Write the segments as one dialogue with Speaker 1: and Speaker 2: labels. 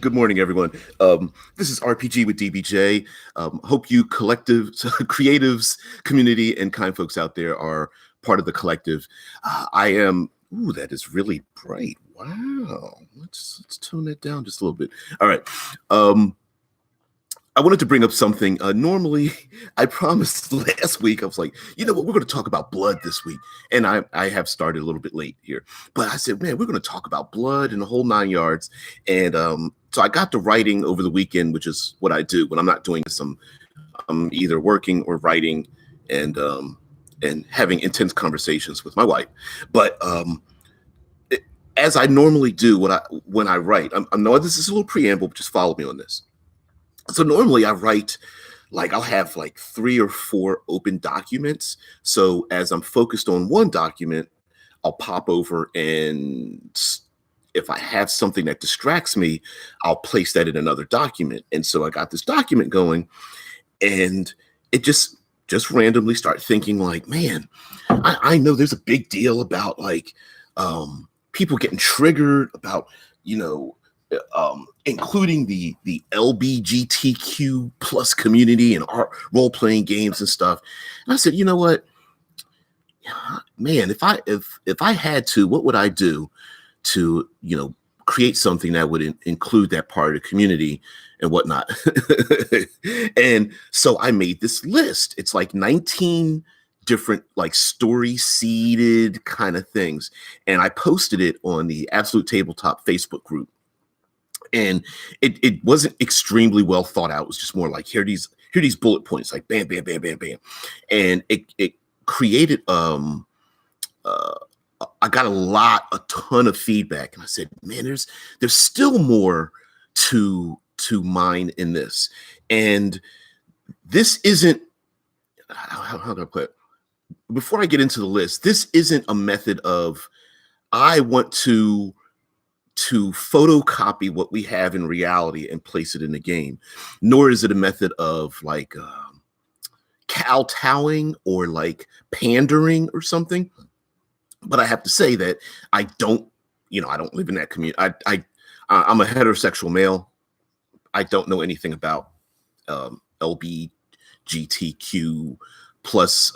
Speaker 1: Good morning, everyone. This is RPG with DBJ. Hope you collectives, creatives, community, and kind folks out there are part of the collective. I am. Ooh, that is really bright. Wow. Let's tone that down just a little bit. All right. Um, I wanted to bring up something. Normally, I promised last week, I was like, you know what, we're going to talk about blood this week. And I have started a little bit late here. But I said, man, we're going to talk about blood and the whole 9 yards. And so I got to writing over the weekend, which is what I do when I'm not doing some, I'm either working or writing and having intense conversations with my wife. But as I normally do when I write, I know this is a little preamble, but just follow me on this. So normally I write, like I'll have like 3 or 4 open documents. So as I'm focused on one document, I'll pop over and if I have something that distracts me, I'll place that in another document. And so I got this document going and it just randomly start thinking like, man, I know there's a big deal about like people getting triggered about, you know, including the LBGTQ plus community and art role playing games and stuff. And I said, you know what, man, if I had to, what would I do to create something that would include that part of the community and whatnot? And so I made this list. It's like 19 different like story seeded kind of things, and I posted it on the Absolute Tabletop Facebook group. And it wasn't extremely well thought out. It was just more like here are these bullet points, like bam, bam, bam, bam, bam. And it created I got a ton of feedback. And I said, man, there's still more to mine in this. And this isn't how do I put it? Before I get into the list, this isn't a method of I want to photocopy what we have in reality and place it in the game, nor is it a method of like kowtowing or like pandering or something. But I have to say that I don't live in that community. I'm a heterosexual male. I don't know anything about LBGTQ plus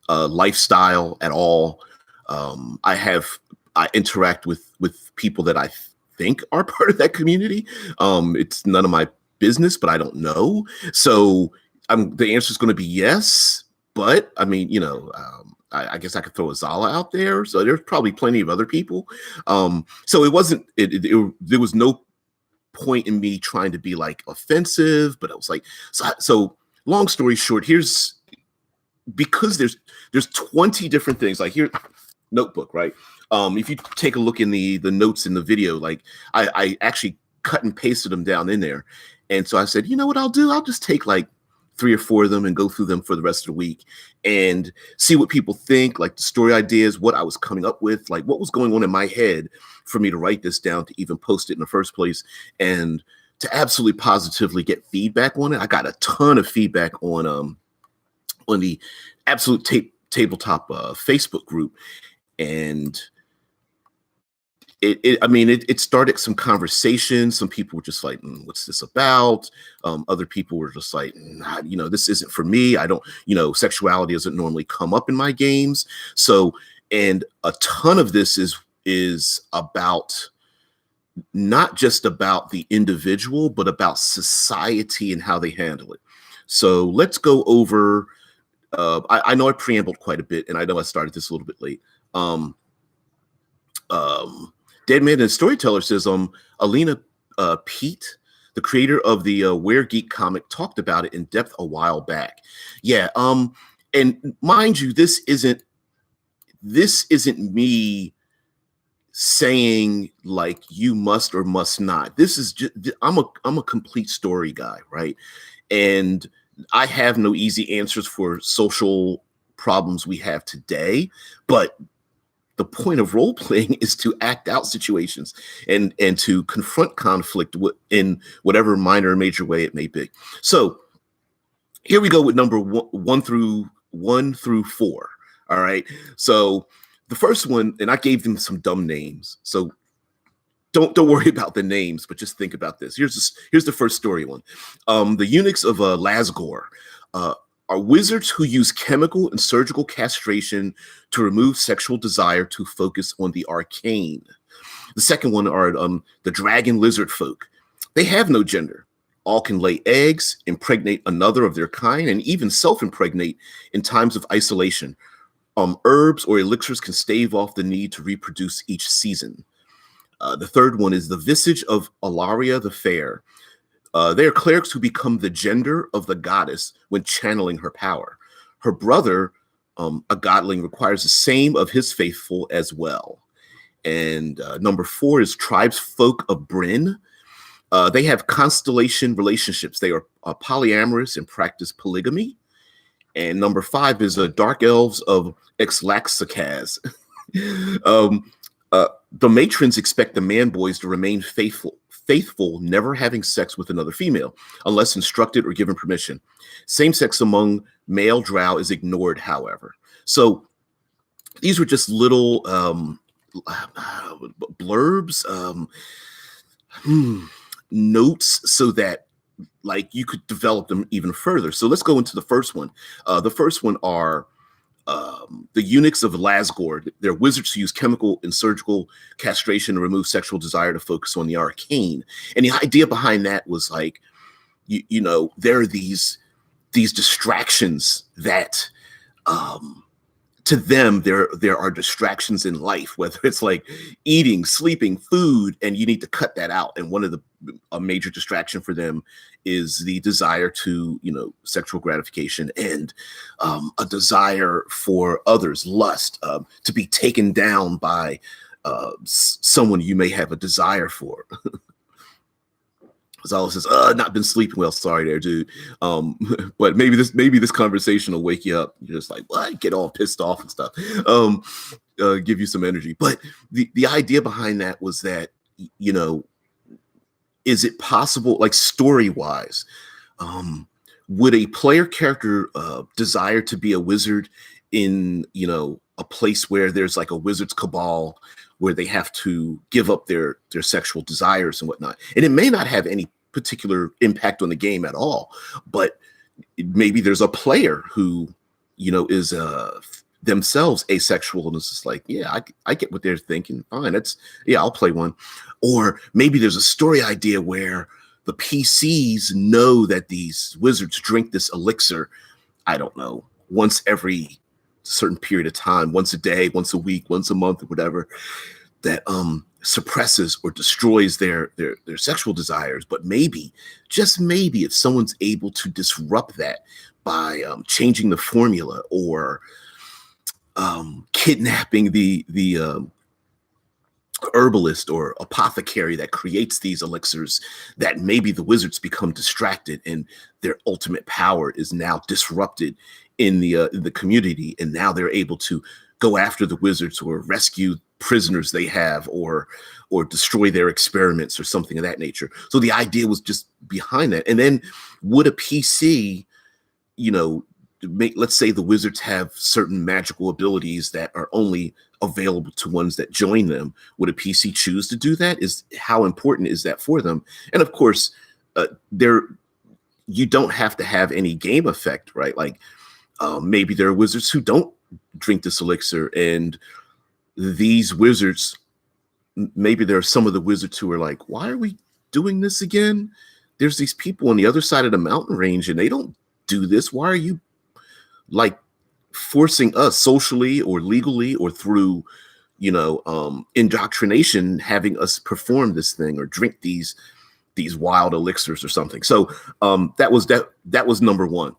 Speaker 1: lifestyle at all. I interact with people that I think are part of that community. It's none of my business, but I don't know. So the answer is going to be yes. But I mean, I guess I could throw a Zala out there. So there's probably plenty of other people. So it wasn't. There was no point in me trying to be like offensive. But I was like, so. Long story short, because there's 20 different things. Like here, notebook, right? If you take a look in the notes in the video, like I actually cut and pasted them down in there. And so I said, you know what I'll do? I'll just take like 3 or 4 of them and go through them for the rest of the week and see what people think, like the story ideas, what I was coming up with, like what was going on in my head for me to write this down to even post it in the first place and to absolutely positively get feedback on it. I got a ton of feedback on the Absolute Tabletop Facebook group. And it started some conversations. Some people were just like, what's this about? Other people were just like, this isn't for me. I don't, sexuality doesn't normally come up in my games. So, and a ton of this is about not just about the individual, but about society and how they handle it. So let's go over, I know I preambled quite a bit, and I know I started this a little bit late. Dead Man and Storyteller says, Alina Pete, the creator of the Were Geek comic, talked about it in depth a while back. Yeah. And mind you, this isn't me saying like you must or must not. This is just, I'm a complete story guy, right? And I have no easy answers for social problems we have today, but the point of role playing is to act out situations and to confront conflict in whatever minor or major way it may be. So here we go with number one through 4. All right. So the first one, and I gave them some dumb names. So don't worry about the names, but just think about this. Here's the first story one. The Eunuchs of Lazgor are wizards who use chemical and surgical castration to remove sexual desire to focus on the arcane. The second one are the dragon Lizardfolk. They have no gender. All can lay eggs, impregnate another of their kind, and even self-impregnate in times of isolation. Herbs or elixirs can stave off the need to reproduce each season. The third one is the Visage of Alara the Fair. They are clerics who become the gender of the goddess when channeling her power. Her brother, a godling, requires the same of his faithful as well. And number 4 is tribes folk of Bryn. They have constellation relationships. They are polyamorous and practice polygamy. And number 5 is dark elves of Exlaxacaz. The matrons expect the man boys to remain faithful, never having sex with another female, unless instructed or given permission. Same sex among male drow is ignored, however. So these were just little blurbs, notes, so that like you could develop them even further. So let's go into the first one. The first one are the Eunuchs of Lazgor. They're wizards who use chemical and surgical castration to remove sexual desire to focus on the arcane. And the idea behind that was like, you know, there are these distractions that to them, there are distractions in life, whether it's like eating, sleeping, food, and you need to cut that out. And one of a major distraction for them is the desire to, you know, sexual gratification and a desire for others, lust, to be taken down by someone you may have a desire for. Zala says, not been sleeping well. Sorry there, dude. But maybe this conversation will wake you up. You're just like, what? Get all pissed off and stuff. Give you some energy. But the idea behind that was that, you know, is it possible, like story-wise, would a player character desire to be a wizard in, you know, a place where there's like a wizard's cabal where they have to give up their sexual desires and whatnot? And it may not have any particular impact on the game at all, but maybe there's a player who, you know, is themselves asexual and it's just like, yeah, I get what they're thinking. Fine, I'll play one. Or maybe there's a story idea where the PCs know that these wizards drink this elixir, I don't know, once every certain period of time, once a day, once a week, once a month, or whatever, that suppresses or destroys their sexual desires. But maybe, just maybe, if someone's able to disrupt that by changing the formula or kidnapping the herbalist or apothecary that creates these elixirs, that maybe the wizards become distracted and their ultimate power is now disrupted in the community, and now they're able to go after the wizards or rescue prisoners they have or destroy their experiments or something of that nature. So the idea was just behind that. And then would a PC, you know, let's say the wizards have certain magical abilities that are only available to ones that join them. Would a PC choose to do that? How important is that for them? And of course, you don't have to have any game effect, right? Like maybe there are wizards who don't drink this elixir, and these wizards, maybe there are some of the wizards who are like, why are we doing this again? There's these people on the other side of the mountain range and they don't do this. Why are you like forcing us socially or legally or through, you know, indoctrination, having us perform this thing or drink these wild elixirs or something? So that was number 1.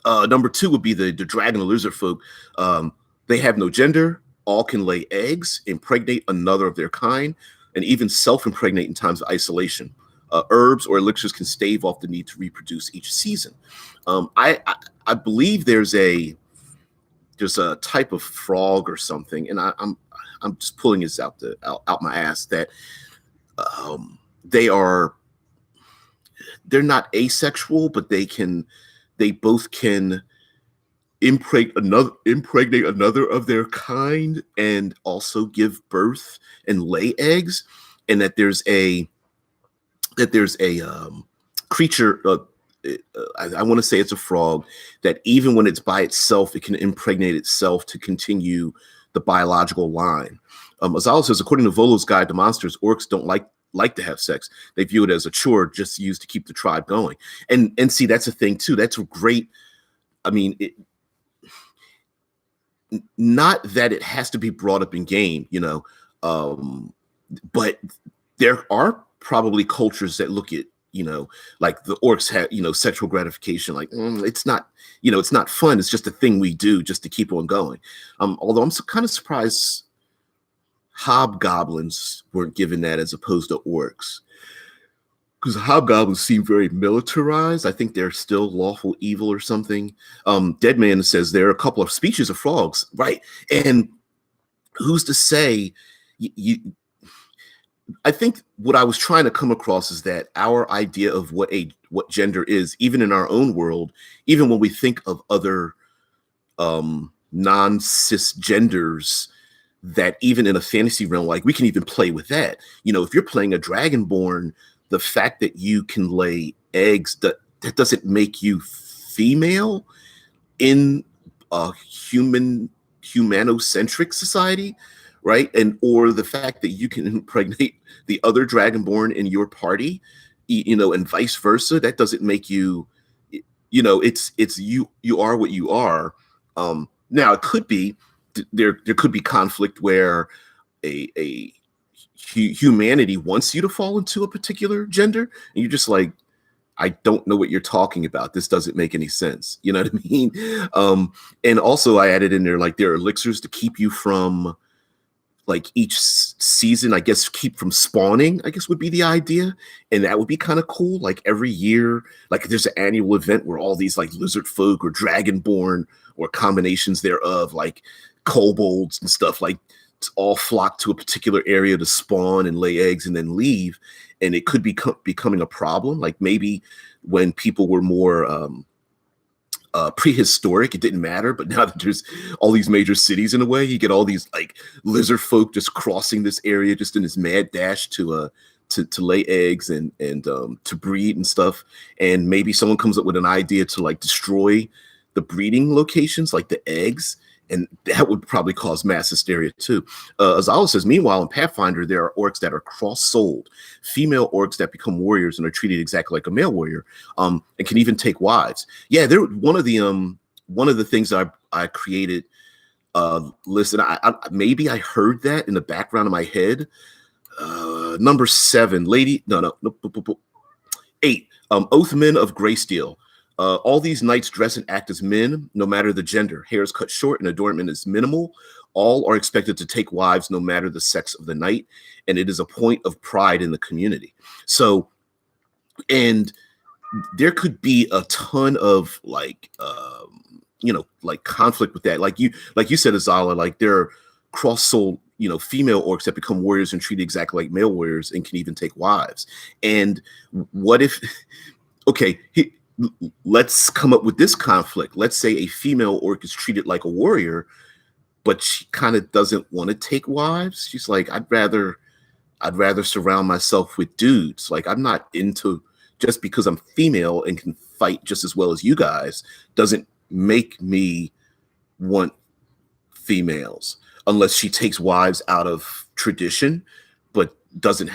Speaker 1: Number 2 would be the dragon and Lizardfolk. They have no gender. All can lay eggs, impregnate another of their kind, and even self-impregnate in times of isolation. Herbs or elixirs can stave off the need to reproduce each season. I believe there's a type of frog or something, and I'm just pulling this out my ass, that they're not asexual, but they both can impregnate another of their kind and also give birth and lay eggs. and that there's a creature. I want to say it's a frog that even when it's by itself, it can impregnate itself to continue the biological line. Azala says, according to Volo's Guide to Monsters, orcs don't like to have sex. They view it as a chore just used to keep the tribe going. And see, that's a thing too. That's a great. I mean, not that it has to be brought up in game, but there are probably cultures that look at, like the orcs have, sexual gratification. Like it's not, it's not fun. It's just a thing we do just to keep on going. Although I'm kind of surprised hobgoblins weren't given that as opposed to orcs, because hobgoblins seem very militarized. I think they're still lawful evil or something. Deadman says there are a couple of species of frogs, right? And who's to say I think what I was trying to come across is that our idea of what gender is, even in our own world, even when we think of other non-cis genders, that even in a fantasy realm, like we can even play with that. If you're playing a dragonborn, the fact that you can lay eggs, that doesn't make you female in a humanocentric society, right? Or the fact that you can impregnate the other dragonborn in your party, and vice versa, that doesn't make you, it's you are what you are. Now it could be there could be conflict where a humanity wants you to fall into a particular gender, and you're just like, I don't know what you're talking about. This doesn't make any sense. You know what I mean? And also I added in there, like, there are elixirs to keep you from, like, each season, I guess, keep from spawning, I guess would be the idea. And that would be kind of cool. Like every year, like there's an annual event where all these like Lizardfolk or Dragonborn or combinations thereof, like kobolds and stuff, like all flock to a particular area to spawn and lay eggs and then leave. And it could be becoming a problem. Like maybe when people were more prehistoric, it didn't matter, but now that there's all these major cities in a way, you get all these like lizard folk just crossing this area just in this mad dash to lay eggs and to breed and stuff. And maybe someone comes up with an idea to like destroy the breeding locations, like the eggs, and that would probably cause mass hysteria too. Azala says, meanwhile, in Pathfinder, there are orcs that are cross-souled, female orcs that become warriors and are treated exactly like a male warrior, and can even take wives. Yeah, they're one of the things I created. Listen, I maybe I heard that in the background of my head. Number 7, lady, no, 8, Oathmen of Greysteel. All these knights dress and act as men, no matter the gender. Hair is cut short and adornment is minimal. All are expected to take wives, no matter the sex of the knight. And it is a point of pride in the community. So, and there could be a ton of like, like conflict with that. Like you said, Azala, like there are cross-souled, female orcs that become warriors and treated exactly like male warriors and can even take wives. And what if, okay, let's come up with this conflict. Let's say a female orc is treated like a warrior, but she kind of doesn't want to take wives. She's like, I'd rather surround myself with dudes. Like, I'm not into, just because I'm female and can fight just as well as you guys doesn't make me want females, unless she takes wives out of tradition, but doesn't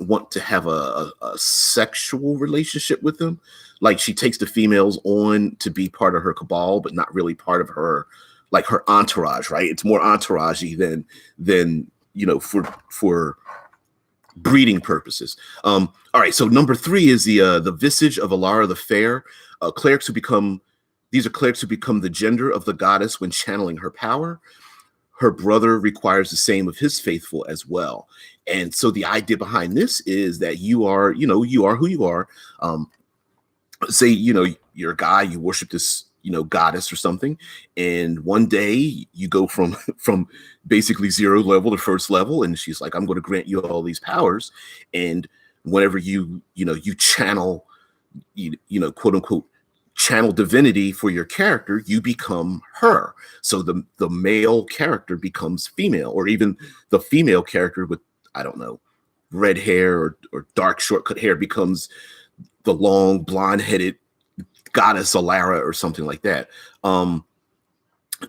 Speaker 1: want to have a sexual relationship with them. Like she takes the females on to be part of her cabal, but not really part of her, like her entourage, right? It's more entourage-y than for breeding purposes. All right, so number 3 is the Visage of Alara the Fair. These are clerics who become the gender of the goddess when channeling her power. Her brother requires the same of his faithful as well. And so the idea behind this is that you are who you are. Say, you're a guy, you worship this, goddess or something. And one day you go from basically 0 level to 1st level. And she's like, I'm going to grant you all these powers. And whenever you channel, quote unquote, channel divinity for your character, you become her. So the male character becomes female, or even the female character with, I don't know, red hair or dark shortcut hair becomes the long blonde-headed goddess Alara or something like that.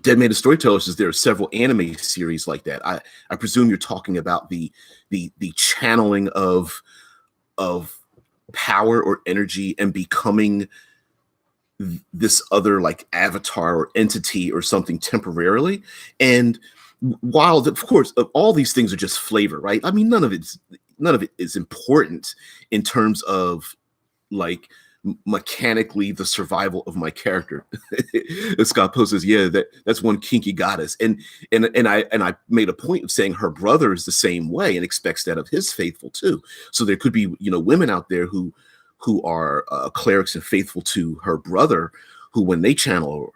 Speaker 1: Dead Man the Storyteller says there are several anime series like that. I presume you're talking about the channeling of power or energy and becoming this other like avatar or entity or something temporarily. And while of course all these things are just flavor, right? I mean, none of it is important in terms of like mechanically the survival of my character. Scott Poe says, yeah, that's one kinky goddess. And I made a point of saying her brother is the same way and expects that of his faithful too. So there could be, women out there who are clerics and faithful to her brother, who when they channel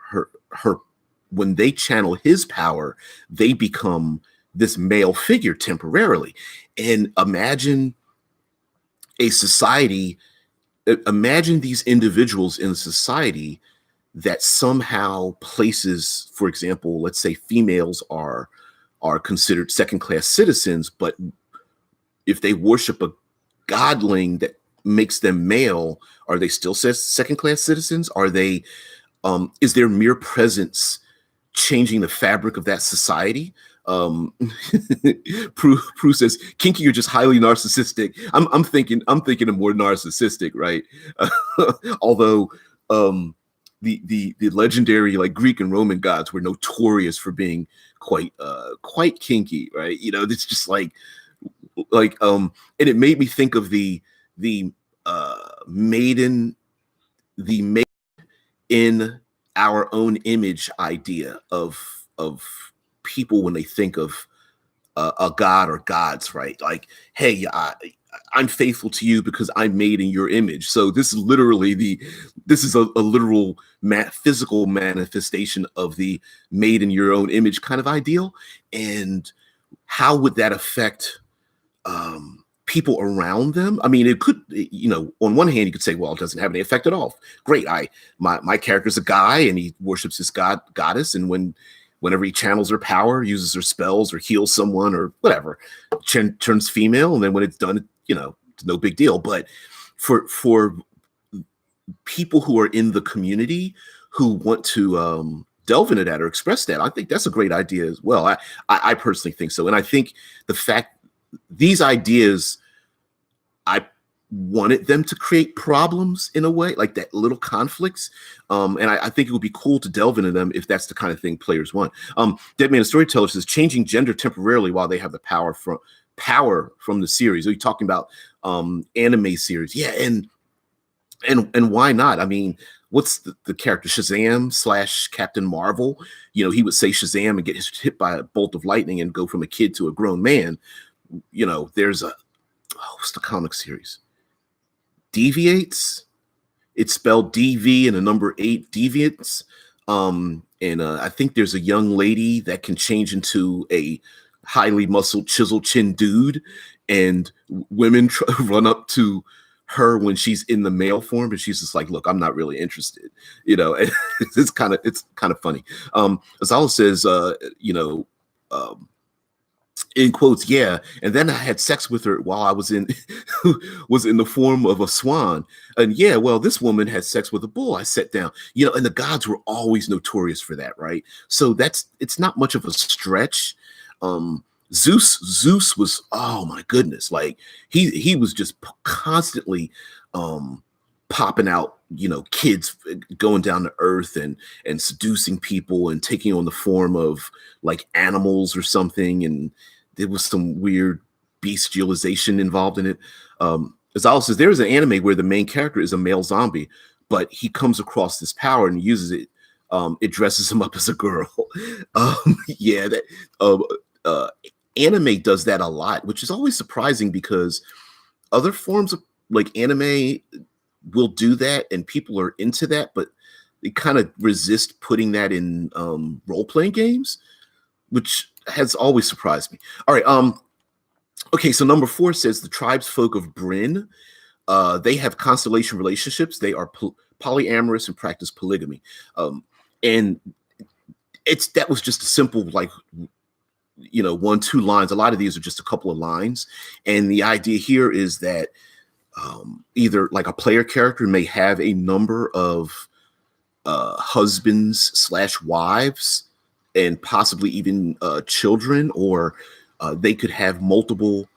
Speaker 1: when they channel his power, they become this male figure temporarily. And imagine these individuals in society that somehow places, for example, let's say females are considered second-class citizens, but if they worship a godling that makes them male, are they still second-class citizens? Are they is their mere presence changing the fabric of that society? Prue says kinky, you're just highly narcissistic. I'm thinking of more narcissistic, right? Although the legendary like Greek and Roman gods were notorious for being quite kinky, right? It's just like and it made me think of the maiden in our own image idea of people when they think of a god or gods, right? Like, hey, I'm faithful to you because I'm made in your image. So this is literally a literal physical manifestation of the made in your own image kind of ideal. And how would that affect people around them? I mean, it could, on one hand, you could say, well, it doesn't have any effect at all. Great. My character's a guy and he worships his goddess. And whenever he channels her power, uses her spells or heals someone or whatever, turns female. And then when it's done, it's no big deal. But for people who are in the community who want to delve into that or express that, I think that's a great idea as well. I personally think so. And I think the fact these ideas, I wanted them to create problems in a way, like that little conflicts. And I think it would be cool to delve into them if that's the kind of thing players want. Dead Man the Storyteller says changing gender temporarily while they have the power from the series. Are you talking about anime series? Yeah, and why not? I mean, what's the character Shazam / Captain Marvel? He would say Shazam and get hit by a bolt of lightning and go from a kid to a grown man. There's what's the comic series? Deviates. It's spelled DV and a number 8, Deviates. And I think there's a young lady that can change into a highly muscled, chiseled chin dude, and women run up to her when she's in the male form, and she's just like, "Look, I'm not really interested," And it's kind of funny. Azala says, in quotes, yeah. And then I had sex with her while I was in the form of a swan. And yeah, well, this woman had sex with a bull. I sat down, and the gods were always notorious for that, right? So it's not much of a stretch. Zeus was, oh my goodness, like he was just constantly popping out, kids going down to earth and seducing people and taking on the form of like animals or something. And there was some weird bestialization involved in it. As Alice says, there is an anime where the main character is a male zombie, but he comes across this power and uses it. It dresses him up as a girl. Yeah, that anime does that a lot, which is always surprising because other forms of like anime will do that and people are into that, but they kind of resist putting that in role-playing games, which has always surprised me. All right. Okay. So number 4 says the tribes folk of Bryn They have constellation relationships. They are polyamorous and practice polygamy. And that was just a simple, like, 1-2 lines. A lot of these are just a couple of lines. And the idea here is that either like a player character may have a number of husbands/wives and possibly even children, or they could have multiple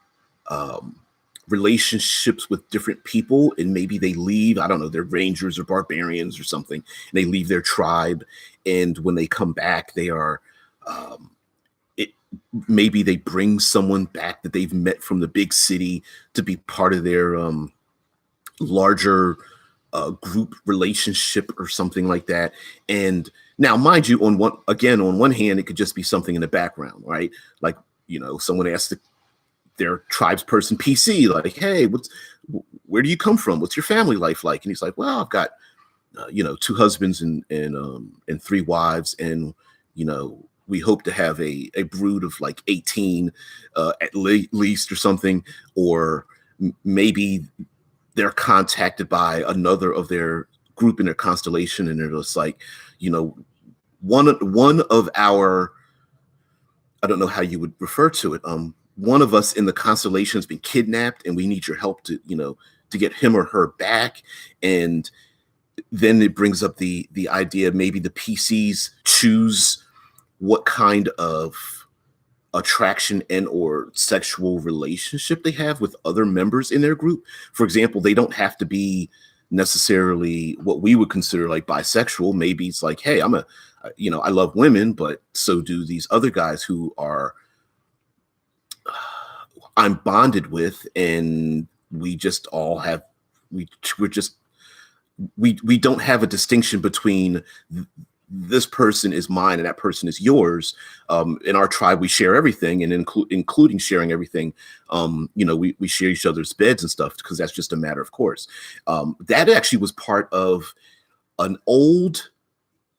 Speaker 1: relationships with different people, and maybe they leave, I don't know, they're rangers or barbarians or something, and they leave their tribe, and when they come back, they are maybe they bring someone back that they've met from the big city to be part of their larger group relationship or something like that. And now, mind you, on one hand, it could just be something in the background, right? Like, someone asked their tribes person PC, like, hey, where do you come from? What's your family life like? And he's like, well, I've got 2 husbands and 3 wives, and we hope to have a brood of like 18 at least or something, or maybe they're contacted by another of their group in their constellation, and they're just like, one of our, I don't know how you would refer to it, one of us in the constellation has been kidnapped, and we need your help to get him or her back. And then it brings up the idea maybe the PCs choose what kind of attraction and or sexual relationship they have with other members in their group. For example, they don't have to be necessarily what we would consider like bisexual. Maybe it's like, hey, I love women, but so do these other guys who are I'm bonded with, and we just all have we don't have a distinction between this person is mine and that person is yours. In our tribe, we share everything, and including sharing everything. We share each other's beds and stuff because that's just a matter of course. That actually was part of an old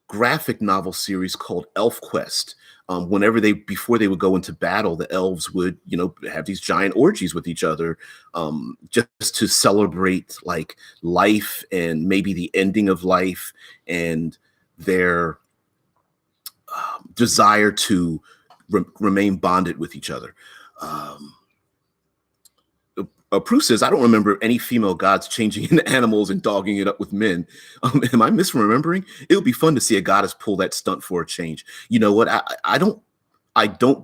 Speaker 1: graphic novel series called Elf Quest. Before they would go into battle, the elves would, have these giant orgies with each other, just to celebrate like life and maybe the ending of life and their desire to remain bonded with each other. Prue says, I don't remember any female gods changing into animals and dogging it up with men. Am I misremembering? It would be fun to see a goddess pull that stunt for a change. You know what? I don't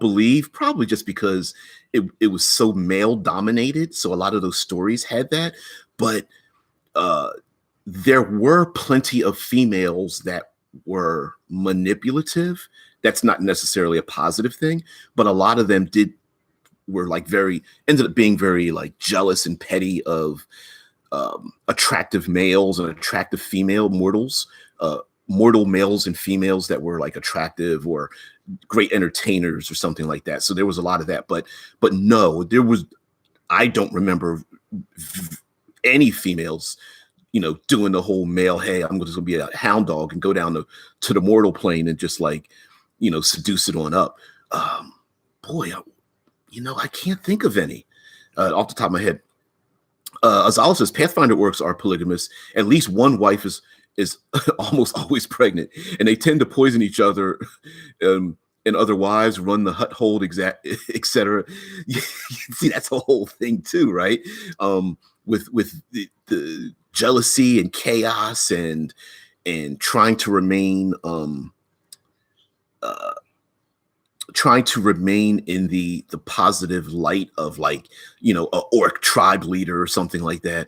Speaker 1: believe, probably just because it was so male dominated. So a lot of those stories had that, but there were plenty of females that were manipulative. That's not necessarily a positive thing, but a lot of them ended up being very like jealous and petty of attractive males and attractive female mortals, mortal males and females that were like attractive or great entertainers or something like that. So there was a lot of that, but no, I don't remember any females, doing the whole male, hey, I'm just gonna be a hound dog and go down to the mortal plane and just like, seduce it on up. Boy, I can't think of any off the top of my head. Azala says Pathfinder orcs are polygamous. At least one wife is almost always pregnant, and they tend to poison each other, and other wives run the hut hold, etc. See, that's a whole thing too, right? With the jealousy and chaos and trying to remain in the positive light of like, a orc tribe leader or something like that.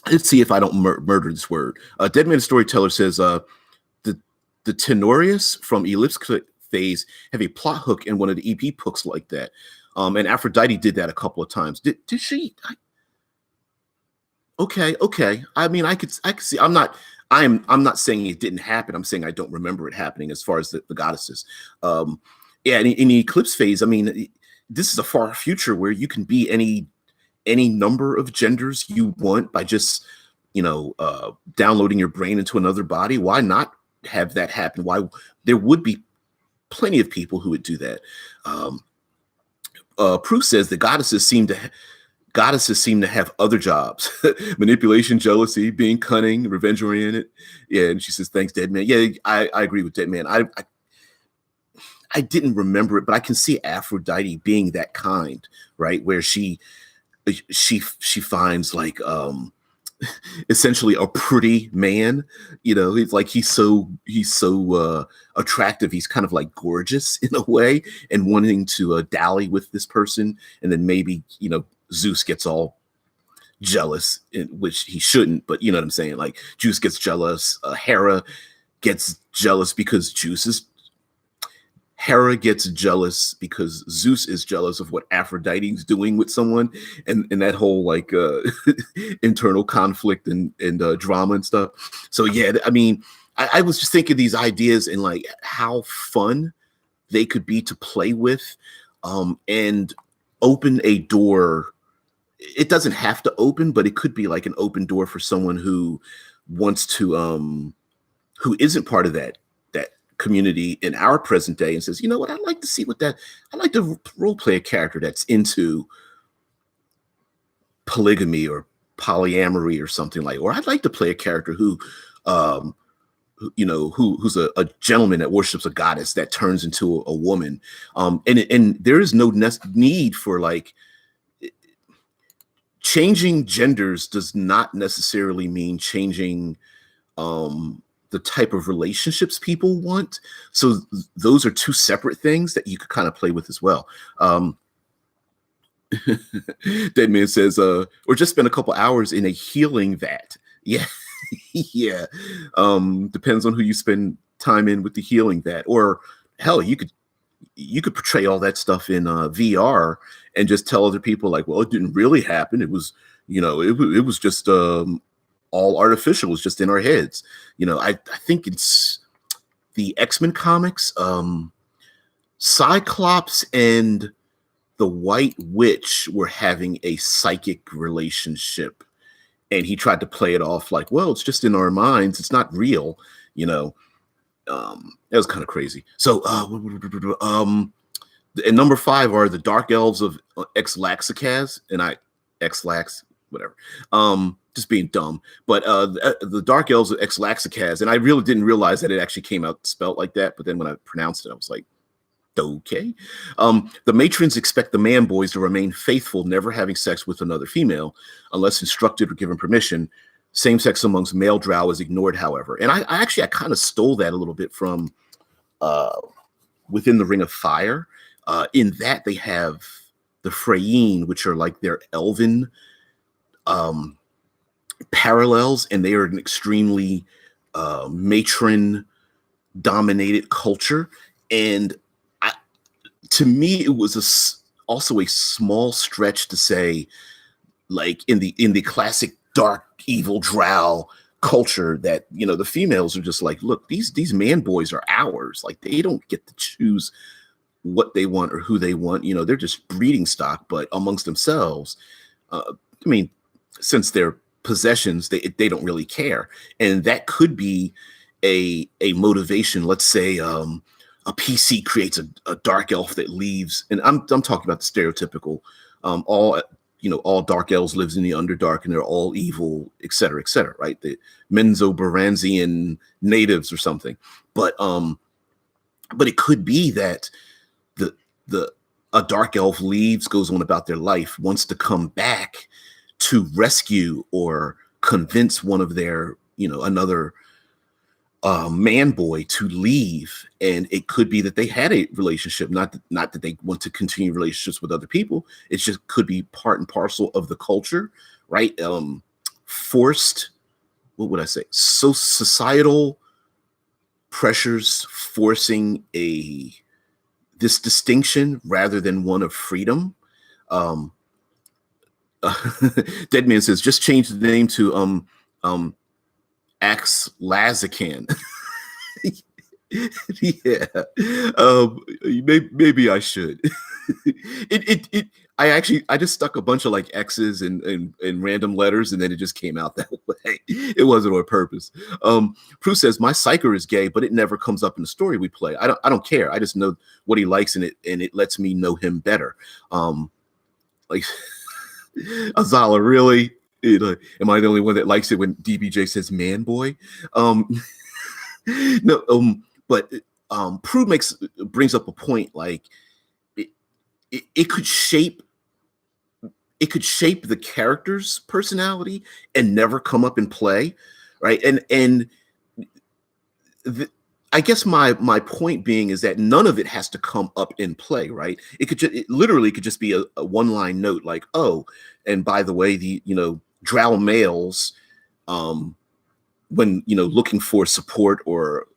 Speaker 1: Let's see if I don't murder this word. Dead Man Storyteller says the Tenorius from Ellipse Phase have a plot hook in one of the EP books like that. And Aphrodite did that a couple of times. Did she? Okay. I mean, I could see. I'm not saying it didn't happen. I'm saying I don't remember it happening as far as the goddesses. Yeah, in the Eclipse Phase, I mean, this is a far future where you can be any number of genders you want by just, downloading your brain into another body. Why not have that happen? Why there would be plenty of people who would do that. Prue says the goddesses seem to goddesses seem to have other jobs: manipulation, jealousy, being cunning, revenge oriented. Yeah, and she says, "Thanks, Dead Man." Yeah, I agree with Dead Man. I didn't remember it, but I can see Aphrodite being that kind, right? Where she finds like essentially a pretty man. He's like he's so attractive. He's kind of like gorgeous in a way, and wanting to dally with this person, and then maybe Zeus gets all jealous, which he shouldn't, but you know what I'm saying. Like Zeus gets jealous, Hera gets jealous because Hera gets jealous because Zeus is jealous of what Aphrodite's doing with someone, and that whole like internal conflict and drama and stuff. So yeah, I mean, I was just thinking these ideas and like how fun they could be to play with, and open a door. It doesn't have to open, but it could be like an open door for someone who wants to, who isn't part of that community in our present day, and says, you know what, I'd like to see I'd like to role play a character that's into polygamy or polyamory or something like, or I'd like to play a character who, who's a gentleman that worships a goddess that turns into a woman. And there is no need for like, changing genders does not necessarily mean changing the type of relationships people want. So those are two separate things that you could kind of play with as well. Dead Man says, or just spend a couple hours in a healing vat. Yeah. Yeah. Depends on who you spend time in with the healing vat. Or hell, you could portray all that stuff in VR and just tell other people like, well, it didn't really happen. It was, it was just all artificial. It was just in our heads. I think it's the X-Men comics, Cyclops and the White Witch were having a psychic relationship, and he tried to play it off like, well, it's just in our minds. It's not real. That was kind of crazy. So, and number 5 are the Dark Elves of Xlaxicaz, and Xlax, whatever. Just being dumb. But the Dark Elves of Xlaxicaz, and I really didn't realize that it actually came out spelled like that. But then when I pronounced it, I was like, okay. The matrons expect the man boys to remain faithful, never having sex with another female, unless instructed or given permission. Same sex amongst male drow is ignored, however. And I kind of stole that a little bit from within the Ring of Fire. In that they have the Freyine, which are like their elven parallels, and they are an extremely matron dominated culture. And to me, it was also a small stretch to say, like in the classic dark evil drow culture, that the females are just like, look, these man boys are ours. Like they don't get to choose what they want or who they want. They're just breeding stock, but amongst themselves, I mean, since they're possessions, they don't really care. And that could be a motivation. Let's say a PC creates a dark elf that leaves, and I'm talking about the stereotypical all dark elves lives in the Underdark and they're all evil, et cetera, right? The Menzoberranzian natives or something. But it could be that a dark elf leaves, goes on about their life, wants to come back to rescue or convince one of their, another man boy to leave. And it could be that they had a relationship, not that they want to continue relationships with other people. It just could be part and parcel of the culture, right? Forced, what would I say? So societal pressures forcing this distinction rather than one of freedom. Dead Man says, just change the name to Axlazican. Yeah. Maybe I should. I just stuck a bunch of like X's and random letters, and then it just came out that way. It wasn't on purpose. Prue says, my psyker is gay, but it never comes up in the story we play. I don't care. I just know what he likes, and it lets me know him better. Like Azala, really? You know, am I the only one that likes it when DBJ says "man boy"? Um, no, but Prue brings up a point like it, it could shape the character's personality and never come up in play, right? And I guess my point being is that none of it has to come up in play, right? It literally could just be a one line note like, oh, and by the way, the drow males, when looking for support or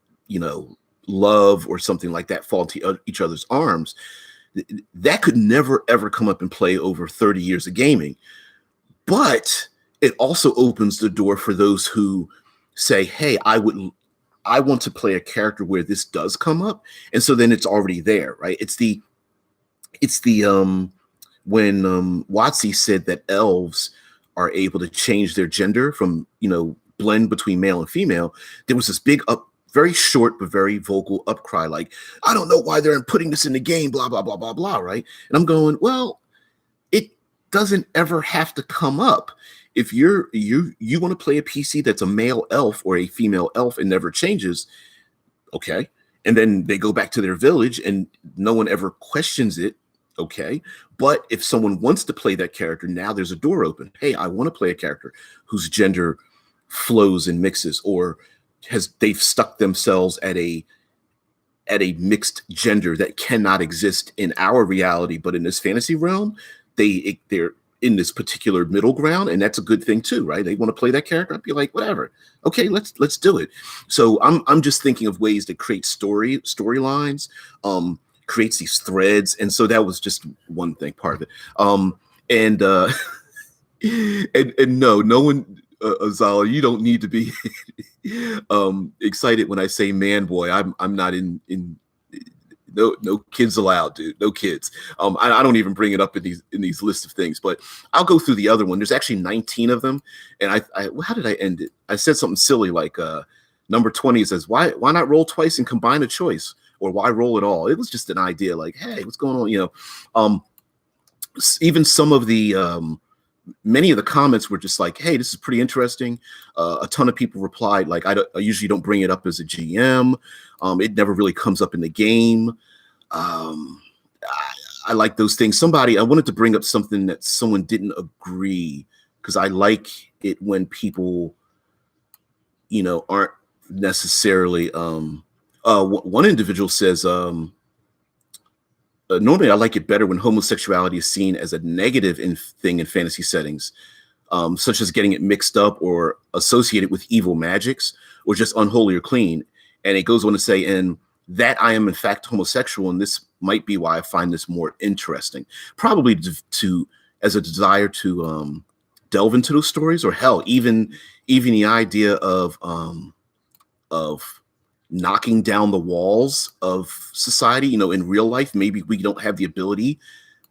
Speaker 1: love or something like that, fall into each other's arms. That could never ever come up in play over 30 years of gaming, but it also opens the door for those who say, hey, I want to play a character where this does come up. And so then it's already there, right? It's the when Watsy said that elves are able to change their gender from, blend between male and female, there was this big very short but very vocal upcry, like, I don't know why they're putting this in the game, blah, blah, blah, blah, blah, right? And I'm going, well, it doesn't ever have to come up. If you want to play a PC that's a male elf or a female elf and never changes, okay. And then they go back to their village and no one ever questions it, okay. But if someone wants to play that character, now there's a door open. Hey, I want to play a character whose gender flows and mixes, or they've stuck themselves at a mixed gender that cannot exist in our reality, but in this fantasy realm, they're in this particular middle ground, and that's a good thing too, right? They want to play that character. I'd be like, whatever, okay, let's do it. So I'm just thinking of ways to create storylines, creates these threads, and so that was just one thing, part of it. And no one. Azala, you don't need to be excited when I say man boy. I'm not in no kids allowed, dude. No kids. I don't even bring it up in these lists of things, but I'll go through the other one. There's actually 19 of them, and how did I end it? I said something silly like number 20 says why not roll twice and combine a choice, or why roll at all? It was just an idea, like, hey, what's going on? Even some of the many of the comments were just like, hey, this is pretty interesting. A ton of people replied like, I usually don't bring it up as a GM. It never really comes up in the game. I like those things. I wanted to bring up something that someone didn't agree, because I like it when people, aren't necessarily, one individual says, normally I like it better when homosexuality is seen as a negative thing in fantasy settings, such as getting it mixed up or associated with evil magics or just unholy or clean. And it goes on to say, and that I am in fact homosexual, and this might be why I find this more interesting. Probably as a desire to delve into those stories, or hell, even the idea of knocking down the walls of society, in real life. Maybe we don't have the ability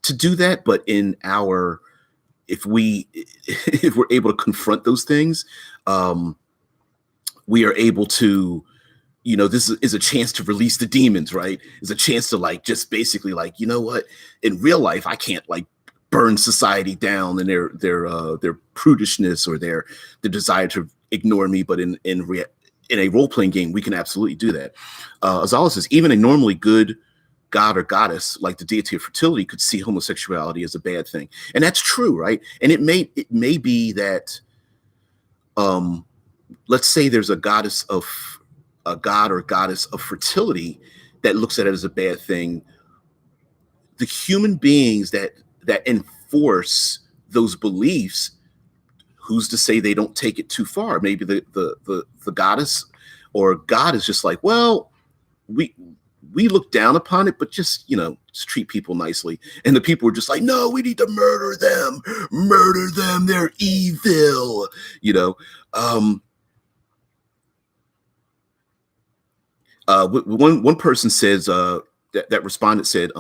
Speaker 1: to do that, but if we're able to confront those things, we are able to, this is a chance to release the demons, right? It's a chance to like, just basically like, you know what, in real life, I can't like burn society down and their prudishness or their desire to ignore me, but in a role-playing game, we can absolutely do that. Azala says, even a normally good god or goddess, like the deity of fertility, could see homosexuality as a bad thing. And that's true, right? And it may be that, let's say there's a god or goddess of fertility that looks at it as a bad thing. The human beings that enforce those beliefs, who's to say they don't take it too far? Maybe the goddess or god is just like, well, we look down upon it, but just treat people nicely. And the people are just like, no, we need to murder them, they're evil. One person says that respondent said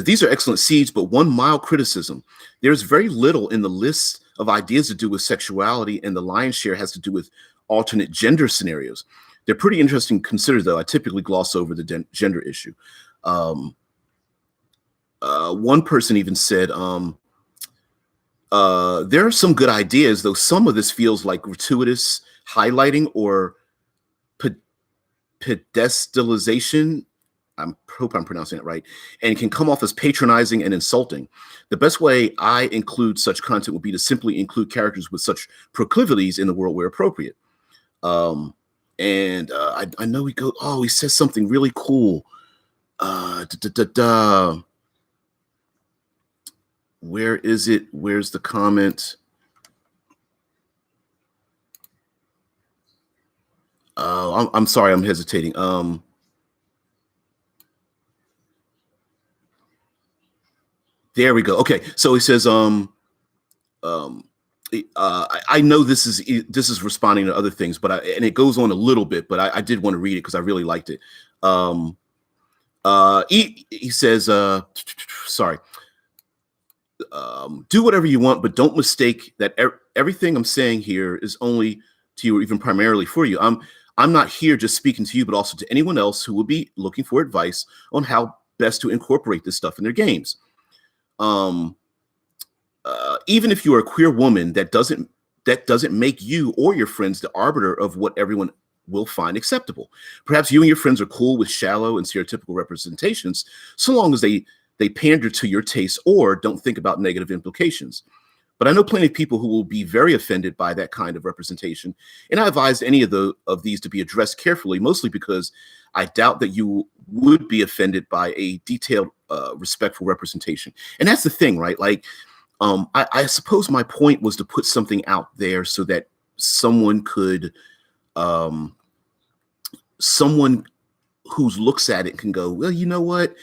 Speaker 1: these are excellent seeds, but one mild criticism: there's very little in the list of ideas to do with sexuality, and the lion's share has to do with alternate gender scenarios. They're pretty interesting to consider, though. I typically gloss over the gender issue. One person even said, There are some good ideas, though some of this feels like gratuitous highlighting or pedestalization. I hope I'm pronouncing it right, and it can come off as patronizing and insulting. The best way I include such content would be to simply include characters with such proclivities in the world where appropriate. Um, I know he goes, oh, he says something really cool. Where is it? Where's the comment? I'm sorry, I'm hesitating. There we go. Okay, so he says, I know this is responding to other things, but and it goes on a little bit, but I did want to read it because I really liked it. He says, sorry, do whatever you want, but don't mistake that everything I'm saying here is only to you or even primarily for you. I'm not here just speaking to you, but also to anyone else who will be looking for advice on how best to incorporate this stuff in their games. Even if you're a queer woman, that doesn't make you or your friends the arbiter of what everyone will find acceptable. Perhaps you and your friends are cool with shallow and stereotypical representations, so long as they pander to your taste or don't think about negative implications. But I know plenty of people who will be very offended by that kind of representation, and I advise any of these to be addressed carefully, mostly because I doubt that you would be offended by a detailed, respectful representation. And that's the thing, right? Like, I suppose my point was to put something out there so that someone could, someone who looks at it can go, well, you know what?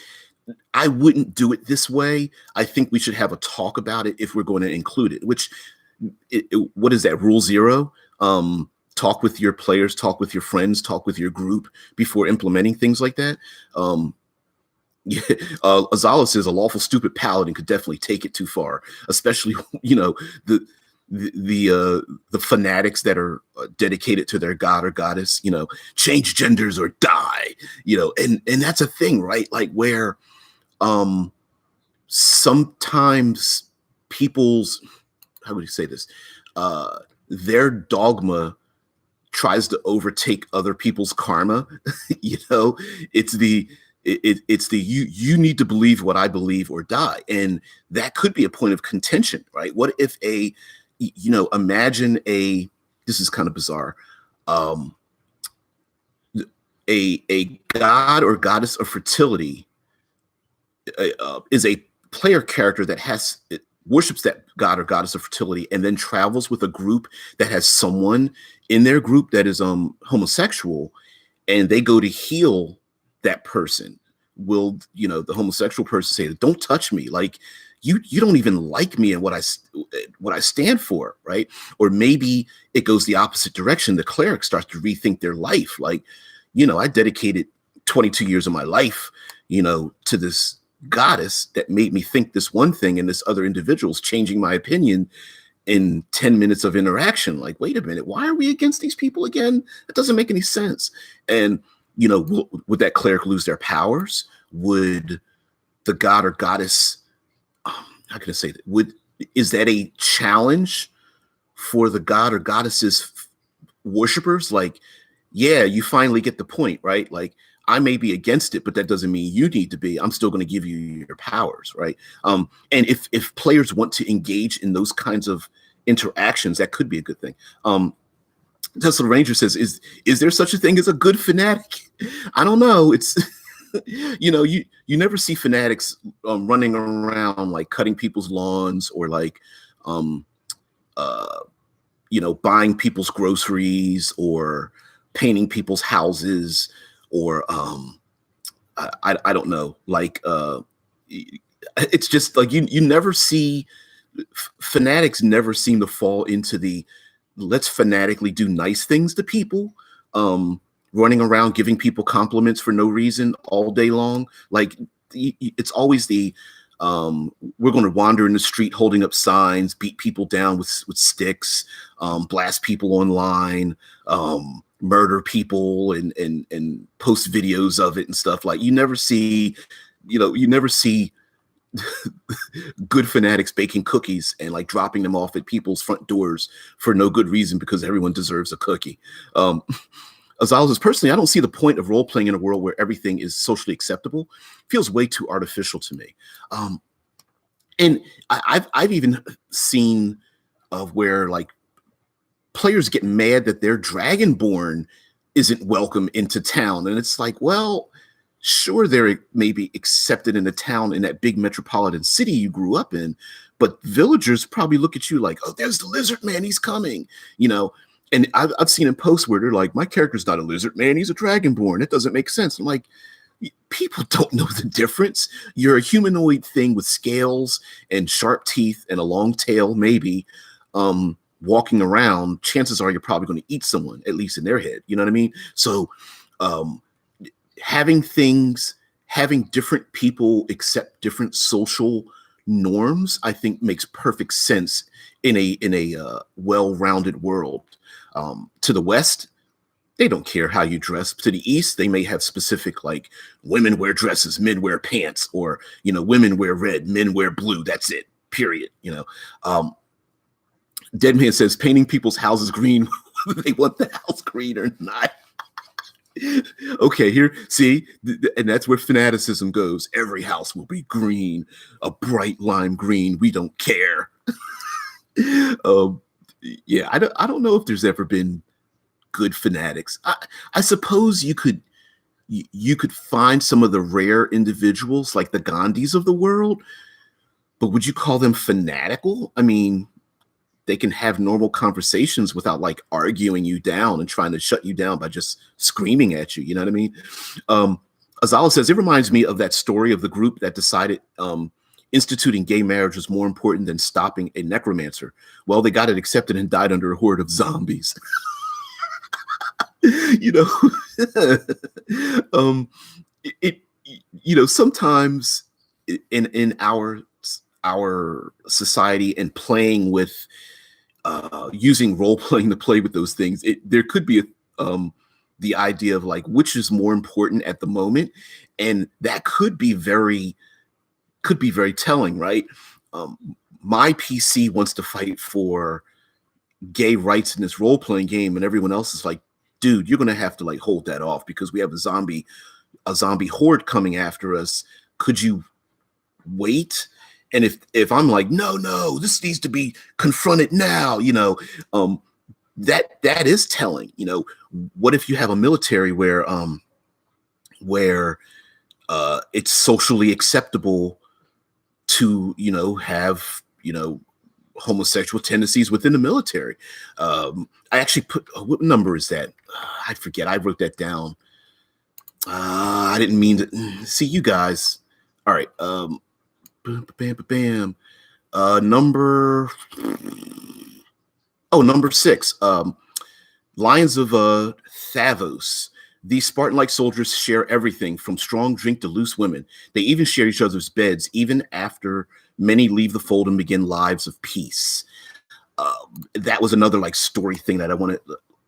Speaker 1: I wouldn't do it this way. I think we should have a talk about it if we're going to include it, which, what is that, rule zero? Talk with your players, talk with your friends, talk with your group before implementing things like that. Yeah, Azala says a lawful stupid paladin could definitely take it too far, especially the fanatics that are dedicated to their god or goddess. Change genders or die. And that's a thing, right? Like where sometimes people's, how would you say this? Their dogma tries to overtake other people's karma. It's the you need to believe what I believe or die. And that could be a point of contention, right? What if imagine this is kind of bizarre. A god or goddess of fertility is a player character that worships that god or goddess of fertility and then travels with a group that has someone in their group that is homosexual, and they go to heal that person. Will the homosexual person say, don't touch me, like you don't even like me and what I stand for, right? Or maybe it goes the opposite direction. The cleric starts to rethink their life, like, I dedicated 22 years of my life to this goddess that made me think this one thing, and this other individual's changing my opinion in 10 minutes of interaction. Like, wait a minute, why are we against these people again? That doesn't make any sense. And would that cleric lose their powers? Would the god or goddess, how can I say that? Is that a challenge for the god or goddess's worshipers? Like, yeah, you finally get the point, right? Like, I may be against it, but that doesn't mean you need to be. I'm still going to give you your powers, right? And if players want to engage in those kinds of interactions, that could be a good thing. Tesla Ranger says, is there such a thing as a good fanatic? I don't know. It's you never see fanatics running around like cutting people's lawns or like buying people's groceries or painting people's houses or I don't know, like it's just like you never see, fanatics never seem to fall into the let's fanatically do nice things to people, running around giving people compliments for no reason all day long. Like it's always the we're going to wander in the street holding up signs, beat people down with sticks, blast people online, murder people and post videos of it and stuff. Like you never see good fanatics baking cookies and like dropping them off at people's front doors for no good reason because everyone deserves a cookie. Um, Azal says, personally, I don't see the point of role playing in a world where everything is socially acceptable. It feels way too artificial to me. And I've even seen of where like players get mad that their dragonborn isn't welcome into town, and it's like, well, sure, they're maybe accepted in a town in that big metropolitan city you grew up in, but villagers probably look at you like, oh, there's the lizard man, he's coming, you know. And I've seen in posts where they're like, my character's not a lizard man, he's a dragonborn. It doesn't make sense. I'm like, people don't know the difference. You're a humanoid thing with scales and sharp teeth and a long tail, maybe, walking around. Chances are you're probably going to eat someone, at least in their head. You know what I mean? So having different people accept different social norms, I think makes perfect sense in a well-rounded world. To the West, they don't care how you dress. To the East, they may have specific, like, women wear dresses, men wear pants, or, you know, women wear red, men wear blue. That's it, period. You know, Deadman says painting people's houses green, whether they want the house green or not. Okay, here, see, and that's where fanaticism goes. Every house will be green, a bright lime green. We don't care. Yeah, I don't know if there's ever been good fanatics. I suppose you could find some of the rare individuals like the Gandhis of the world, but would you call them fanatical? I mean, they can have normal conversations without like arguing you down and trying to shut you down by just screaming at you. You know what I mean? Azala says, it reminds me of that story of the group that decided instituting gay marriage was more important than stopping a necromancer. Well, they got it accepted and died under a horde of zombies. You know, you know, sometimes in our society and playing with using role playing to play with those things, there could be the idea of like which is more important at the moment, and that could be very telling, right? My PC wants to fight for gay rights in this role playing game, and everyone else is like, dude, you're gonna have to like hold that off because we have a zombie horde coming after us. Could you wait? And if I'm like, no, this needs to be confronted now, you know, that is telling. You know, what if you have a military where it's socially acceptable to, you know, have, you know, homosexual tendencies within the military? I actually put, what number is that? I forget. I wrote that down. I didn't mean to see you guys. All right. Number 6. Lions of Thavos. These Spartan-like soldiers share everything from strong drink to loose women. They even share each other's beds, even after many leave the fold and begin lives of peace. That was another like story thing that I wanted.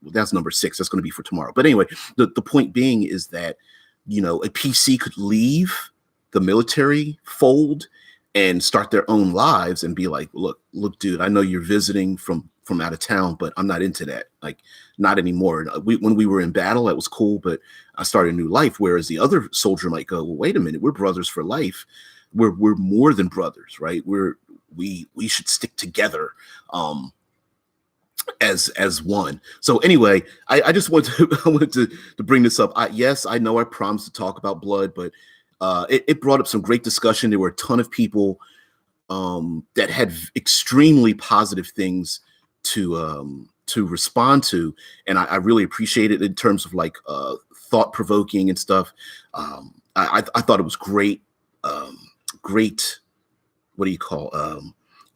Speaker 1: That's number 6. That's going to be for tomorrow. But anyway, the point being is that, you know, a PC could leave the military fold and start their own lives and be like, look, dude, I know you're visiting from out of town, but I'm not into that. Like, not anymore. When we were in battle, that was cool, but I started a new life. Whereas the other soldier might go, well, wait a minute, we're brothers for life. We're more than brothers, right? We should stick together as one. So anyway, I just wanted to bring this up. Yes, I know I promised to talk about blood, but it brought up some great discussion. There were a ton of people that had extremely positive things to respond to, and I really appreciate it in terms of like thought provoking and stuff. I thought it was great. Great, what do you call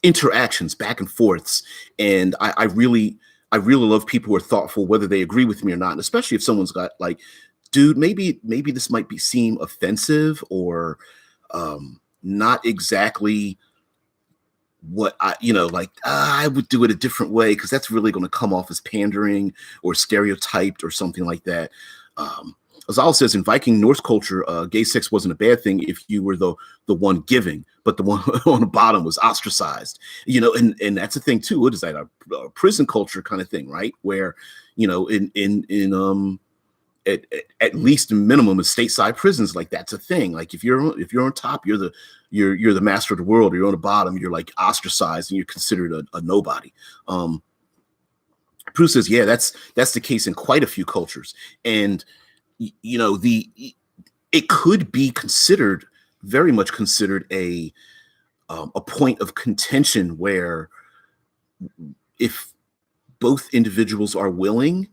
Speaker 1: interactions back and forths, and I really love people who are thoughtful, whether they agree with me or not, and especially if someone's got like, dude, maybe this might seem offensive or not exactly what I, you know, like I would do it a different way because that's really going to come off as pandering or stereotyped or something like that. Azal says in Viking Norse culture, gay sex wasn't a bad thing if you were the one giving, but the one on the bottom was ostracized. And that's the thing too. What is that? A prison culture kind of thing, right? Where, at least minimum of stateside prisons, like that's a thing. Like if you're on top, you're the master of the world. Or you're on the bottom, you're like ostracized and you're considered a nobody. Prue says, yeah, that's the case in quite a few cultures. And, it could be very much considered a point of contention where if both individuals are willing,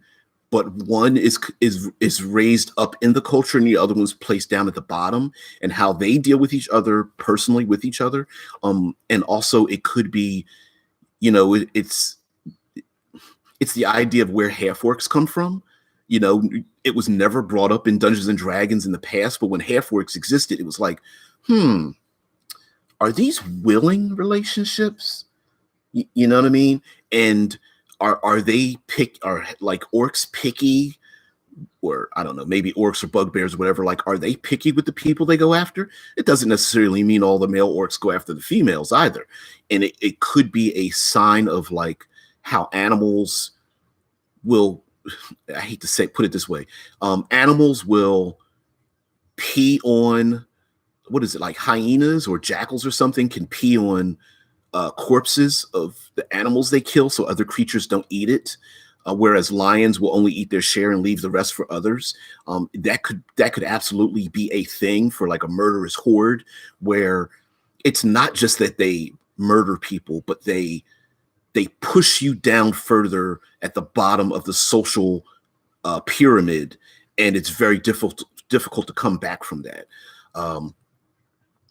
Speaker 1: but one is raised up in the culture and the other one's placed down at the bottom, and how they deal with each other personally with each other. And also it could be, it's the idea of where half orcs come from. It was never brought up in Dungeons and Dragons in the past, but when half orcs existed, it was like, are these willing relationships? You know what I mean? And are they like orcs picky? Or I don't know, maybe orcs or bugbears or whatever, like, are they picky with the people they go after? It doesn't necessarily mean all the male orcs go after the females either. And it could be a sign of like how animals will, I hate to put it this way, animals will pee on, what is it, like hyenas or jackals or something can pee on corpses of the animals they kill so other creatures don't eat it. Whereas lions will only eat their share and leave the rest for others. That could absolutely be a thing for like a murderous horde, where it's not just that they murder people, but they push you down further at the bottom of the social pyramid, and it's very difficult to come back from that.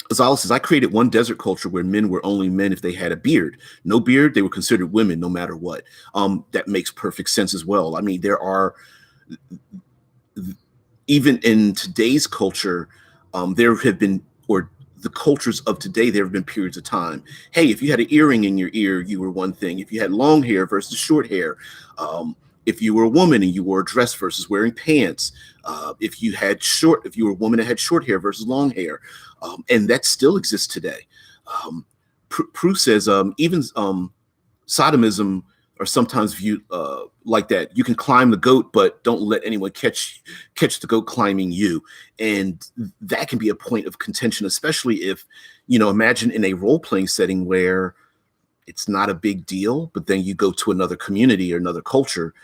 Speaker 1: Azala says, I created one desert culture where men were only men if they had a beard. No beard, they were considered women no matter what. That makes perfect sense as well. I mean, there are, even in today's culture, there have been, or the cultures of today, there have been periods of time. Hey, if you had an earring in your ear, you were one thing. If you had long hair versus short hair, if you were a woman and you wore a dress versus wearing pants, if you were a woman that had short hair versus long hair, and that still exists today. Prue says even sodomism are sometimes viewed like that. You can climb the goat, but don't let anyone catch the goat climbing you. And that can be a point of contention, especially if, imagine in a role-playing setting where it's not a big deal, but then you go to another community or another culture,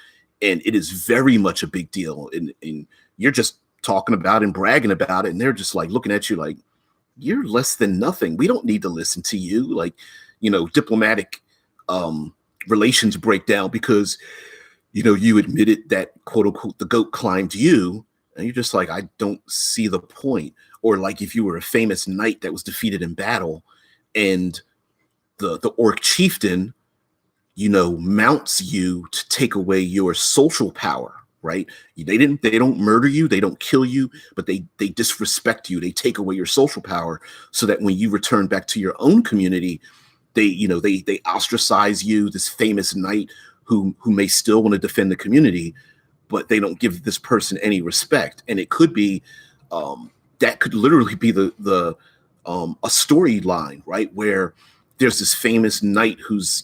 Speaker 1: and it is very much a big deal. And you're just talking about and bragging about it, and they're just like looking at you like, you're less than nothing. We don't need to listen to you. Like, diplomatic relations break down because, you admitted that, quote unquote, the goat climbed you, and you're just like, I don't see the point. Or like if you were a famous knight that was defeated in battle, and the orc chieftain, mounts you to take away your social power, right? They don't murder you, they don't kill you, but they disrespect you. They take away your social power so that when you return back to your own community, they ostracize you, this famous knight who may still want to defend the community, but they don't give this person any respect. And it could be that could literally be the a storyline, right, where there's this famous knight who's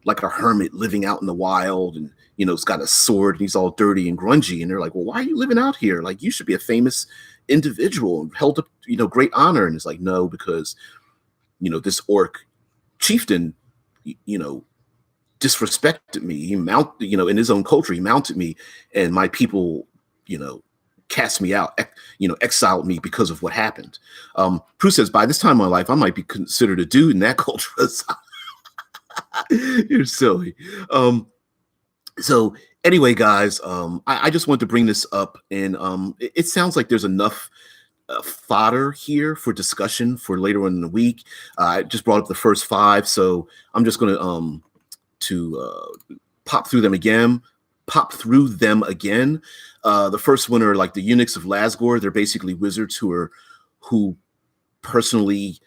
Speaker 1: like a hermit living out in the wild, and he's got a sword and he's all dirty and grungy, and they're like, well, why are you living out here? Like, you should be a famous individual and held up great honor. And it's like, no, because this orc chieftain disrespected me. He in his own culture, he mounted me, and my people cast me out, exiled me because of what happened. Prue says, by this time in my life, I might be considered a dude in that culture. You're silly. So anyway, guys, I just wanted to bring this up, and it sounds like there's enough fodder here for discussion for later on in the week. I just brought up the first 5, so I'm just going to pop through them again. The first one are like the Eunuchs of Lazgor. They're basically wizards who personally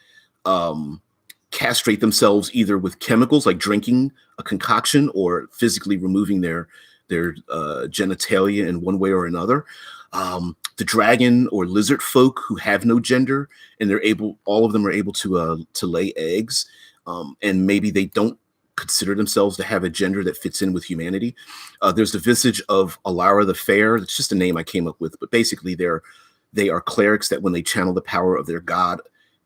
Speaker 1: castrate themselves either with chemicals like drinking a concoction or physically removing their genitalia in one way or another. the dragon or lizard folk who have no gender, and all of them are able to lay eggs, and maybe they don't consider themselves to have a gender that fits in with humanity. There's the Visage of Alara the Fair. It's just a name I came up with, but basically they are clerics that when they channel the power of their god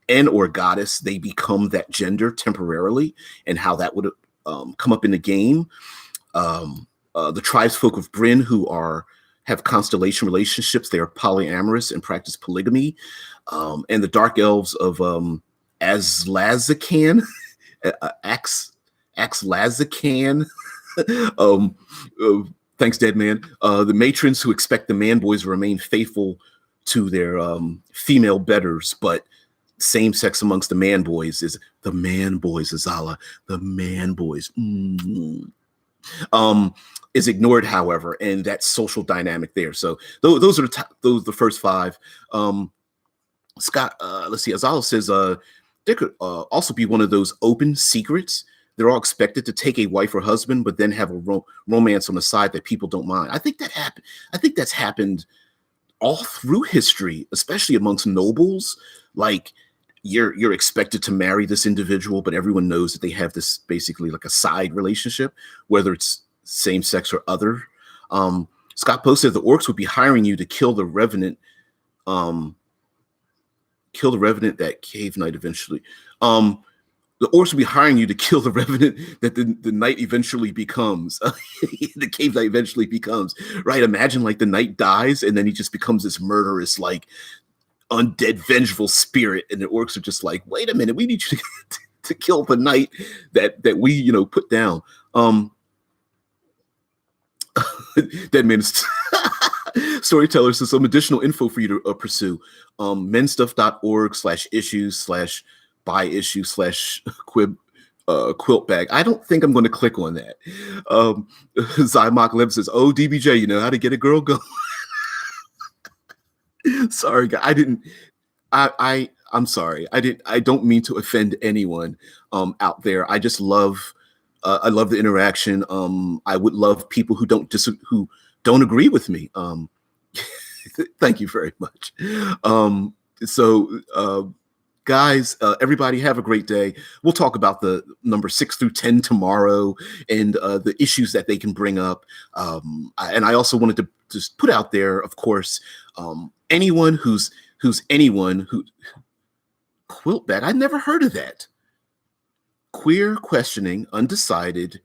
Speaker 1: and or goddess, they become that gender temporarily, and how that would come up in the game. The tribesfolk of Bryn, who have constellation relationships, they are polyamorous and practice polygamy. And the dark elves of Azlazakan, Axlazakan. Thanks, Dead Man. The matrons who expect the man boys to remain faithful to their female betters, but same sex amongst the man boys is the man boys, Azala, the man boys. Is ignored, however, and that social dynamic there. So those are the first five. Scott, let's see. Azala says there could also be one of those open secrets. They're all expected to take a wife or husband, but then have a romance on the side that people don't mind. I think that happened. I think that's happened all through history, especially amongst nobles. Like you're expected to marry this individual, but everyone knows that they have this basically like a side relationship, whether it's same sex or other. Scott Poe said the orcs would be hiring you to kill the revenant that Cave Knight eventually. The orcs will be hiring you to kill the revenant that the knight eventually becomes. The Cave Knight eventually becomes, right? Imagine like the knight dies and then he just becomes this murderous, like undead, vengeful spirit. And the orcs are just like, wait a minute, we need you to kill the knight that we, put down. Dead Man Storyteller says some additional info for you to pursue. menstuff.org/issues/buy-issue/quilt bag. I don't think I'm going to click on that. Zymok Lib says, oh, DBJ, you know how to get a girl going. Sorry, guy. I'm sorry. I don't mean to offend anyone out there. I just love I love the interaction. I would love people who don't agree with me. Thank you very much. Guys, everybody have a great day. We'll talk about the number 6 through 10 tomorrow and the issues that they can bring up. And I also wanted to just put out there, of course, anyone who quilt bag. I never heard of that. Queer, questioning, undecided,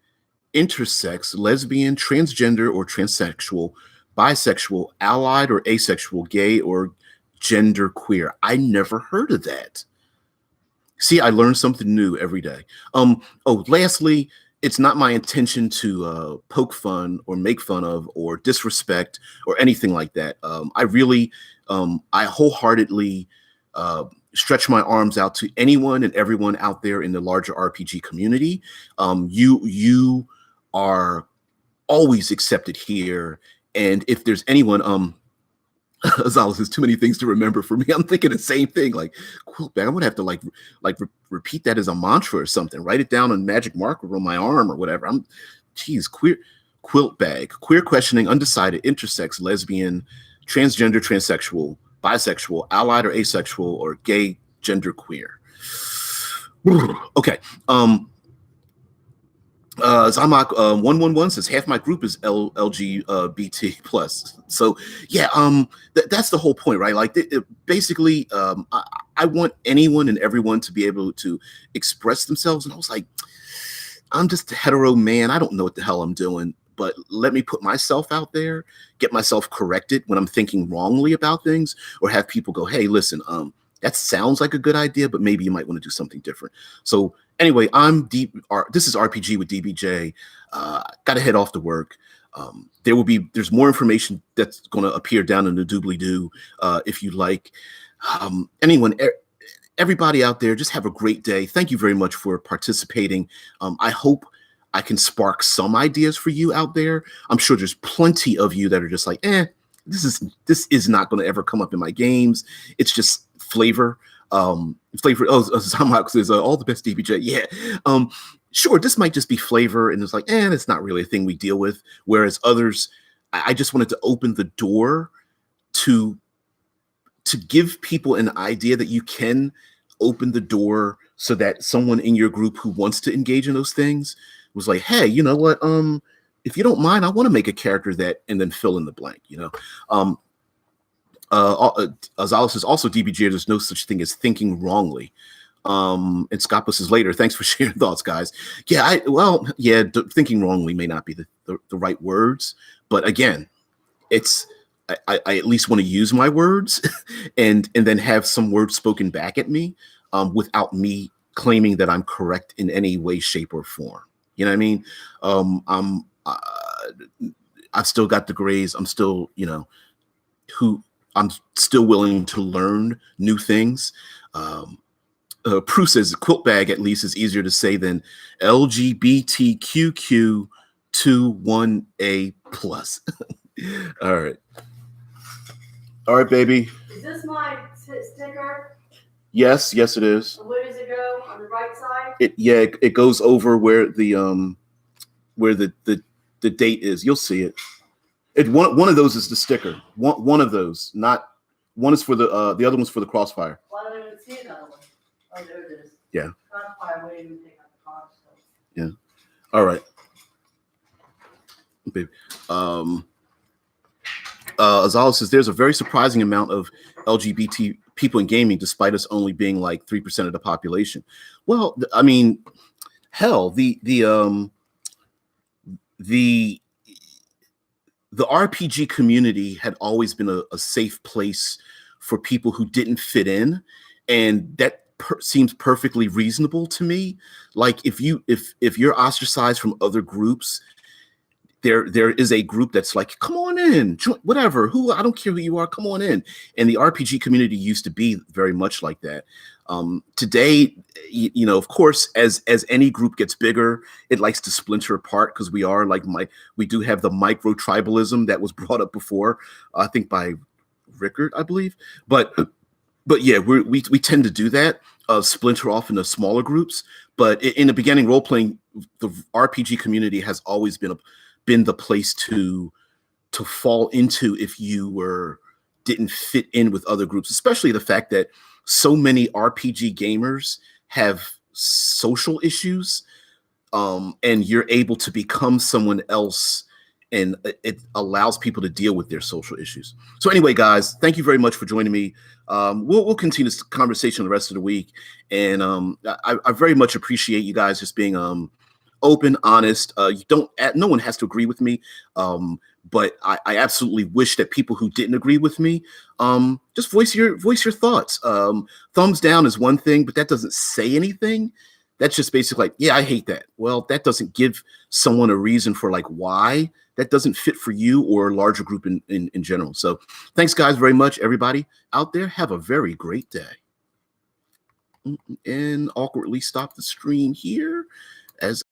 Speaker 1: intersex, lesbian, transgender or transsexual, bisexual, allied or asexual, gay or gender queer. I never heard of that. See, I learn something new every day. Lastly, it's not my intention to poke fun or make fun of or disrespect or anything like that. I wholeheartedly stretch my arms out to anyone and everyone out there in the larger RPG community. You are always accepted here. And if there's anyone, Azala says too many things to remember for me. I'm thinking the same thing. Like, quilt bag. I'm gonna have to repeat that as a mantra or something. Write it down on magic marker on my arm or whatever. Queer quilt bag. Queer, questioning, undecided, intersex, lesbian, transgender, transsexual, bisexual, allied or asexual, or gay, gender queer. Okay. Zamak 111 says half my group is LGBT plus. So yeah, that's the whole point, right? Like basically, I want anyone and everyone to be able to express themselves. And I was like, I'm just a hetero man. I don't know what the hell I'm doing, but let me put myself out there, get myself corrected when I'm thinking wrongly about things, or have people go, hey, listen, that sounds like a good idea, but maybe you might want to do something different. So anyway, this is RPG with DBJ. Got to head off to work. There's more information that's going to appear down in the doobly-doo if you like. Everybody out there, just have a great day. Thank you very much for participating. I hope I can spark some ideas for you out there. I'm sure there's plenty of you that are just like, this is not going to ever come up in my games. It's just flavor. Flavor. Zamhawk says all the best, DBJ. Yeah. Sure, this might just be flavor, and it's like, it's not really a thing we deal with. Whereas others, I just wanted to open the door to to give people an idea that you can open the door so that someone in your group who wants to engage in those things was like, hey, you know what? If you don't mind, I want to make a character that, and then fill in the blank, you know. Azalis is also DBJ. There's no such thing as thinking wrongly. And Scopus is later. Thanks for sharing thoughts, guys. Yeah, thinking wrongly may not be the right words, but again, it's I at least want to use my words and then have some words spoken back at me without me claiming that I'm correct in any way, shape, or form. You know what I mean? I've still got the grays. I'm still, you know, I'm still willing to learn new things. Prue says quilt bag at least is easier to say than LGBTQ21A plus. All right, baby.
Speaker 2: Is this my sticker?
Speaker 1: Yes, it is.
Speaker 2: And where does it go? On the right side?
Speaker 1: It goes over where the date is. You'll see it. One of those is the sticker. One of those, not one is for the other one's for the crossfire.
Speaker 2: Well, I don't even see another one. Oh, there it is.
Speaker 1: Yeah.
Speaker 2: Crossfire wouldn't even take out the cost. So.
Speaker 1: Yeah. All right. Baby. Azala says there's a very surprising amount of LGBT people in gaming, despite us only being like 3% of the population. Well, I mean, hell, the RPG community had always been a safe place for people who didn't fit in, and that seems perfectly reasonable to me. Like if you're ostracized from other groups, there is a group that's like, come on in, whatever, I don't care who you are, come on in. And the RPG community used to be very much like that. Today, you know, of course, as any group gets bigger, it likes to splinter apart because we are like we do have the micro tribalism that was brought up before, I think by Rickard, I believe. But yeah, we tend to do that, splinter off into smaller groups. But in the beginning, role playing, the RPG community has always been the place to fall into if you didn't fit in with other groups, especially the fact that so many RPG gamers have social issues, and you're able to become someone else, and it allows people to deal with their social issues. So anyway, guys, thank you very much for joining me. We'll continue this conversation the rest of the week, and I very much appreciate you guys just being open, honest. No one has to agree with me, but I absolutely wish that people who didn't agree with me just voice your thoughts. Thumbs down is one thing, but that doesn't say anything. That's just basically like, yeah, I hate that. Well, that doesn't give someone a reason for like why that doesn't fit for you or a larger group in general. So thanks, guys, very much. Everybody out there, have a very great day. And awkwardly stop the stream here as